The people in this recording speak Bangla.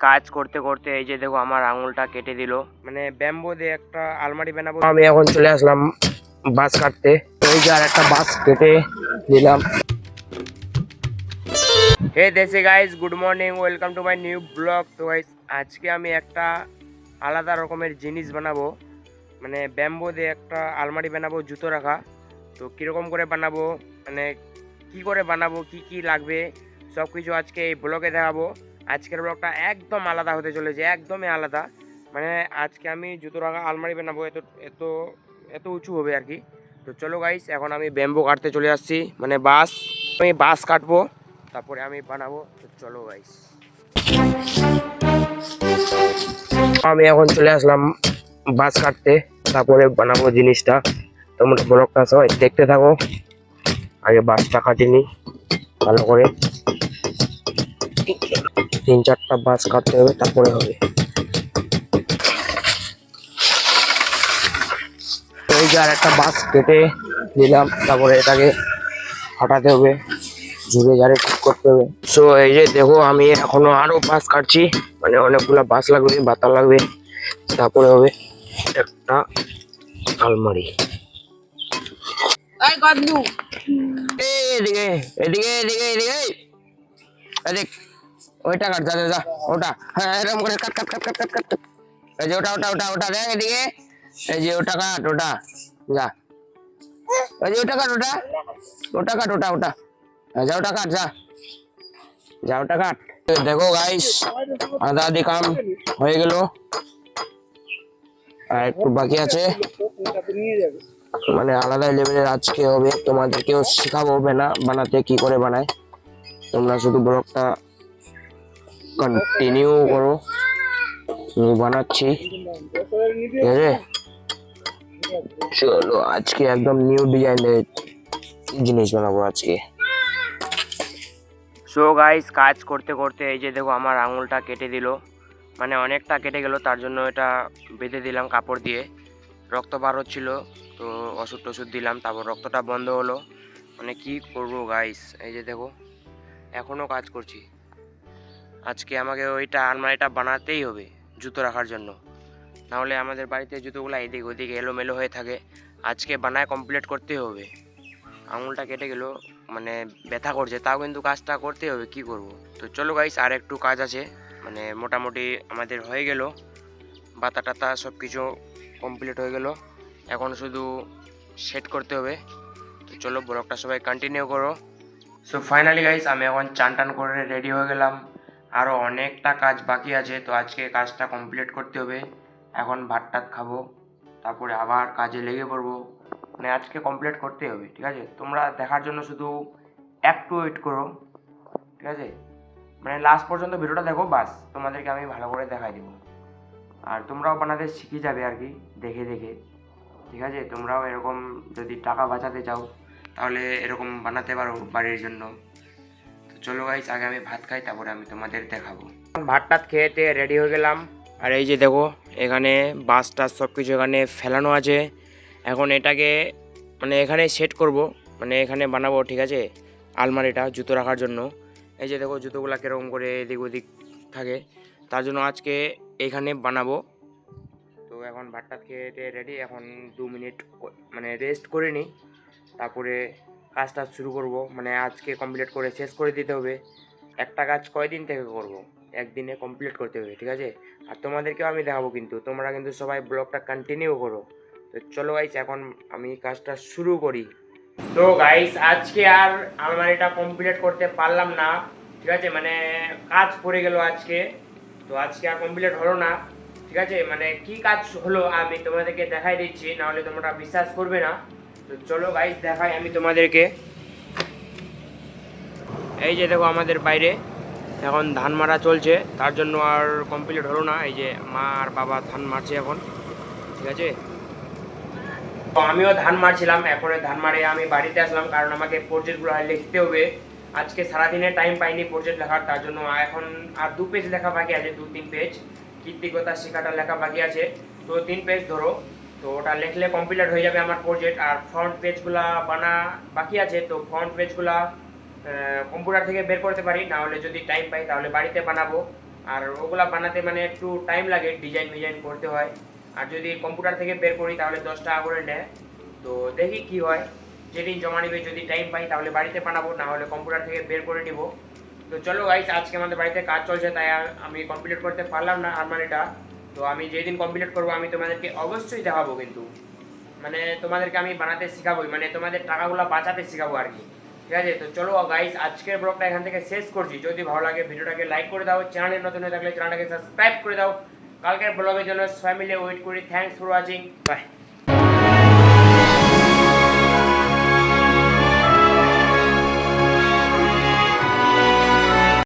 কাজ করতে করতে এই যে দেখো আমার আঙুলটা কেটে দিল। মানে ব্যাম্বো দিয়ে একটা আলমারি বানাবো। আমি এখন চলে আসলাম বাঁশ কাটতে। এই যে আর একটা বাঁশ কেটে দিলাম। হে দেশে guys, good morning, welcome to my new blog. তো গাইস আজকে আমি একটা আলাদা রকমের জিনিস বানাবো, মানে ব্যাম্বো দিয়ে একটা আলমারি বানাবো জুতো রাখা। তো কীরকম করে বানাবো, মানে কি করে বানাবো, কি কি লাগবে সব কিছু আজকে এই ব্লগে দেখাবো। আজকের ব্লগটা একদম আলাদা হতে চলেছে, একদমই আলাদা। মানে আজকে আমি জুতো রাখা আলমারি বানাবো, এত এত এত উঁচু হবে আর কি। তো চলো গাইস, এখন আমি ব্যাম্বো কাটতে চলে আসছি, মানে বাঁশ। আমি বাঁশ কাটবো, তারপরে আমি বানাবো। তো চলো গাইস, আমি এখন চলে আসলাম বাঁশ কাটতে, তারপরে বানাবো জিনিসটা। তোমরা ব্লগটা সবাই দেখতে থাকো। আগে বাঁশটা কাটিনি ভালো করে, 3-4টা বাঁশ কাটতে হবে, তারপরে হবে। এই যে আর একটা বাঁশ কেটে নিলাম, তারপরে এটাকে হটাতে হবে, ঝুড়ে ঝাড়ে ঠিক করতে হবে। সো এই যে দেখো, আমি এখনো আরো বাঁশ কাটছি, মানে অনেকগুলা বাঁশ লাগবে, বাতা লাগবে, তারপরে হবে একটা আলমারি। এদিকে এদিকে এদিকে এদিকে এদিক, ওইটা কাট, যা যা যা, ওটা, হ্যাঁ এরকম করে কাট কাট কাট কাট কাট কাট। এই যে ওটা ওটা ওটা ওটা দেখ এদিকে, এই যে ওটা কাট, ওটা যা, এই যে ওটা কাট, ওটা ওটা কাট, ওটা ওটা যা, ওটা কাট, যা যা, ওটা কাট। দেখো গাইস, আধা আধি কাম হয়ে গেল, আর একটু বাকি আছে। মানে আলাদা লেভেলের আজকে হবে, তোমাদেরকেও শেখাবো বানাতে, কি করে বানায়। তোমরা শুধু ব্লগটা কন্টিনিউ করো, আমি বানাচ্ছি, ঠিক আছে? চলো আজকে একদম নিউ ডিজাইনের জিনিস বানাবো আজকে। সো গাইস, কাজ করতে করতে এই যে দেখো আমার আঙুলটা কেটে দিল, মানে অনেকটা কেটে গেল। তার জন্য এটা বেঁধে দিলাম কাপড় দিয়ে। রক্ত বার হচ্ছিল, তো ওষুধ টষুধ দিলাম, তারপর রক্তটা বন্ধ হলো। মানে কি করবো গাইস, এই যে দেখো এখনও কাজ করছি। আজকে আমাকে ওইটা আলমারিটা বানাতেই হবে জুতো রাখার জন্য, নাহলে আমাদের বাড়িতে জুতোগুলো এদিক ওদিক এলোমেলো হয়ে থাকে। আজকে বানায় কমপ্লিট করতে হবে। আঙুলটা কেটে গেল, মানে ব্যথা করছে, তাও কিন্তু কাজটা করতে হবে, কি করব। তো চলো গাইস, আর একটু কাজ আছে, মানে মোটামুটি আমাদের হয়ে গেল, বাতা টাতা সব কিছু কমপ্লিট হয়ে গেল। এখন শুধু সেট করতে হবে। তো চলো ব্লগটা সবাই কন্টিনিউ করো। সো ফাইনালি গাইস, আমি এখন চান টান করে রেডি হয়ে গেলাম। আরও অনেকটা কাজ বাকি আছে, তো আজকে কাজটা কমপ্লিট করতে হবে। এখন ভাত টাত খাবো, তারপরে আবার কাজে লেগে পড়বো। মানে আজকে কমপ্লিট করতে হবে, ঠিক আছে? তোমরা দেখার জন্য শুধু একটু ওয়েট করো, ঠিক আছে? মানে লাস্ট পর্যন্ত ভিডিওটা দেখো, বাস তোমাদেরকে আমি ভালো করে দেখাই দেবো। আর তোমরাও বানাতে শিখে যাবে আর কি, দেখে দেখে, ঠিক আছে? তোমরাও এরকম যদি টাকা বাঁচাতে চাও, তাহলে এরকম বানাতে পারো বাড়ির জন্য। তো চলো গাইস, আগে আমি ভাত খাই, তারপরে আমি তোমাদের দেখাবো। ভাত টাত খেয়েতে রেডি হয়ে গেলাম। আর এই যে দেখো, এখানে বাস টাস সব কিছু এখানে ফেলানো আছে। এখন এটাকে মানে এখানে সেট করব, মানে এখানে বানাবো, ঠিক আছে? আলমারিটা জুতো রাখার জন্য। এই যে দেখো জুতোগুলো কীরকম করে এদিক ওদিক থাকে, তার জন্য আজকে এখানে বানাবো। তো এখন ভাত টাত খেয়ে রেডি, এখন 2 মিনিট মানে রেস্ট করে নিই, তারপরে কাজটা শুরু করব। মানে আজকে কমপ্লিট করে শেষ করে দিতে হবে। একটা কাজ কয়দিন থেকে করব, একদিনে কমপ্লিট করতে হবে, ঠিক আছে? আর তোমাদেরকেও আমি দেখাবো, কিন্তু তোমরা কিন্তু সবাই ব্লগটা কন্টিনিউ করো। তো চলো গাইস, এখন আমি কাজটা শুরু করি। তো গাইস, আজকে আর আলমারিটা কমপ্লিট করতে পারলাম না, ঠিক আছে? মানে কাজ পড়ে গেল আজকে, তো আজকে আর কমপ্লিট হলো না, ঠিক আছে? মানে কি কাজ হলো আমি তোমাদেরকে দেখাই দিচ্ছি, নাহলে তোমরা বিশ্বাস করবে না। তো চলো গাইস দেখাই আমি তোমাদেরকে। এই যে দেখো আমাদের বাইরে এখন ধান মারা চলছে, তার জন্য আর কমপ্লিট হলো না। এই যে মা আর বাবা ধান মারছে এখন, ঠিক আছে? তো আমিও ধান মারছিলাম, এখন ধান মারে আমি বাড়িতে আসলাম, কারণ আমাকে প্রজেক্টগুলো লিখতে হবে। আজকে সারাদিনে টাইম পাইনি প্রজেক্ট লেখার, তার জন্য এখন আর 2 পেজ লেখা বাকি আছে, 2-3 পেজ কীর্তিকতা শেখাটা লেখা বাকি আছে। তো 3 পেজ ধরো, তো ওটা লিখলে কমপ্লিট হয়ে যাবে আমার প্রজেক্ট। আর ফ্রন্ট পেজগুলা বানা বাকি আছে, তো ফ্রন্ট পেজগুলা কম্পিউটার থেকে বের করতে পারি, না হলে যদি টাইম পাই তাহলে বাড়িতে বানাবো। আর ওগুলা বানাতে মানে একটু টাইম লাগে, ডিজাইন করতে হয়। আর যদি কম্পিউটার থেকে বের করি তাহলে 10 টাকা করে নেয়। তো দেখি কি হয়, যেদিন জমা নিবে যদি টাইম পাই তাহলে বাড়িতে বানাবো, না হলে কম্পিউটার থেকে বের করে নিব। তো চলো গাইস, আজকে আমাদের বাড়িতে কাজ চলছে তাই আর আমি কমপ্লিট করতে পারলাম না আলমারিটা। তো আমি যেদিন কমপ্লিট করবো আমি তোমাদেরকে অবশ্যই দেখাবো কিন্তু, মানে তোমাদেরকে আমি বানাতে শেখাবোই, মানে তোমাদের টাকাগুলো বাঁচাতে শেখাবো আর কি। ঠিক আছে, তো চলো গাইস, আজকের ব্লগটা এখান থেকে শেষ করছি। যদি ভালো লাগে ভিডিওটাকে লাইক করে দাও, চ্যানেলে নতুন হয়ে থাকলে চ্যানেলটাকে সাবস্ক্রাইব করে দাও। কালকের ব্লগের জন্য সবাই মিলে ওয়েট করি। Thanks for watching, by.